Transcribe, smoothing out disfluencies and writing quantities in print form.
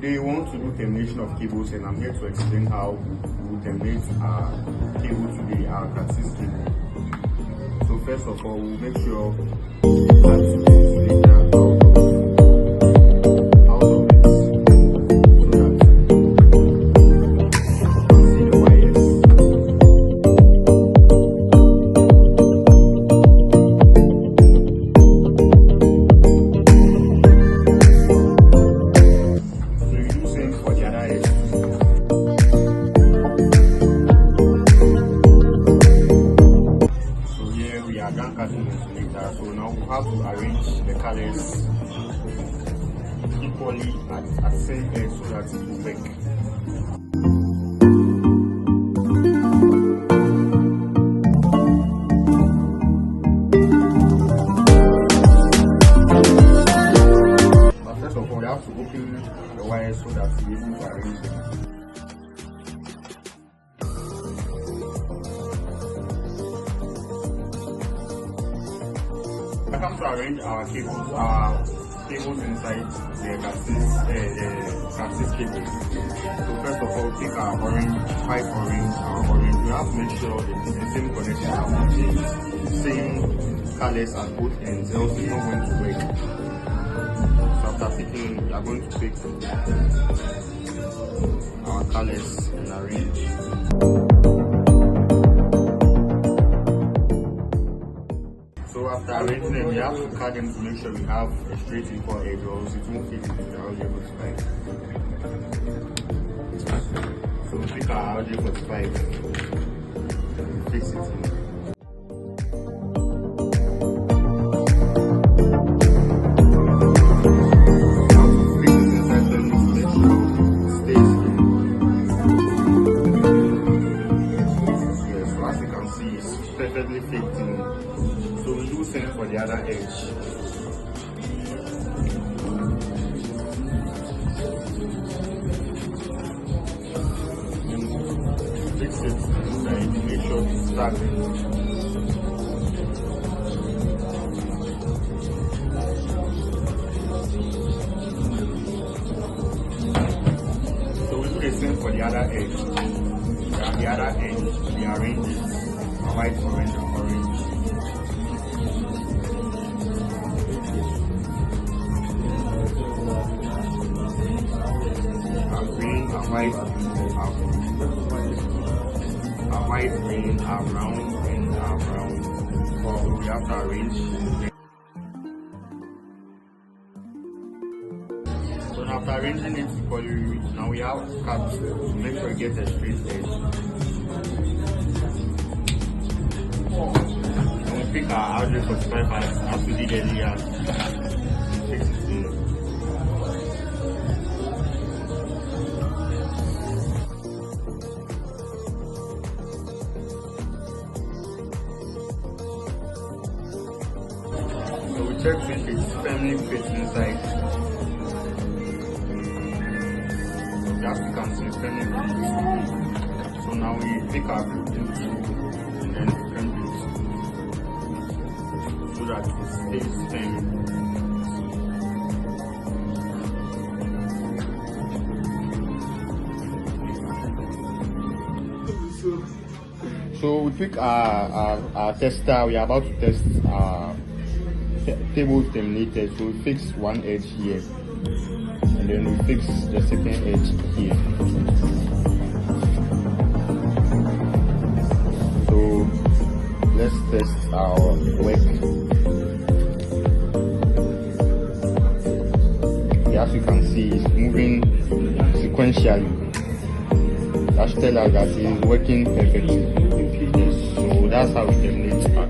Today we want to do termination of cables, and I'm here to explain how we will terminate our cable today, our Cat6 cable. So first of all, we'll make sure that the insulator out of it, so that you can see the wires. For the other edge. So here we are done cutting the insulator. So now we have to arrange the colors equally at the same edge so that it will work. First of all, you have to open the wires so that you're able to arrange them. When it comes to arrange our cables inside the Cat6 cable. So first of all, take our pipe orange. We have to make sure it's the same connection and the same colors at both ends, else it's not going to work. After picking, we are going to pick our colors and arrange. So after arranging them, we have to cut them to make sure we have a straight equal edge, or else it won't fit into the RJ45. So we pick our RJ45 and fix it in. Perfectly fit in. So we do same for the other edge. Fix it inside, make sure it's stuck. So we do the same for the other edge. The other edge, we arrange it. White, orange, and orange. Green, white, white, green, brown, and brown. So we have to arrange. So after arranging it equally, now we have to cut to make sure we get a straight edge. Pick our RJ45 as we did earlier. Fix it in. So we check if it's firmly fits inside. As you can see, it's firmly fits. So now we pick our blueprint and then print it, so that it stays firm. So we pick our tester. We are about to test our cable terminator. So we fix one edge here, and then we fix the second edge here. So let's test our work. As you can see, it's moving sequentially. That tells us that it is working perfectly. So that's how we terminate our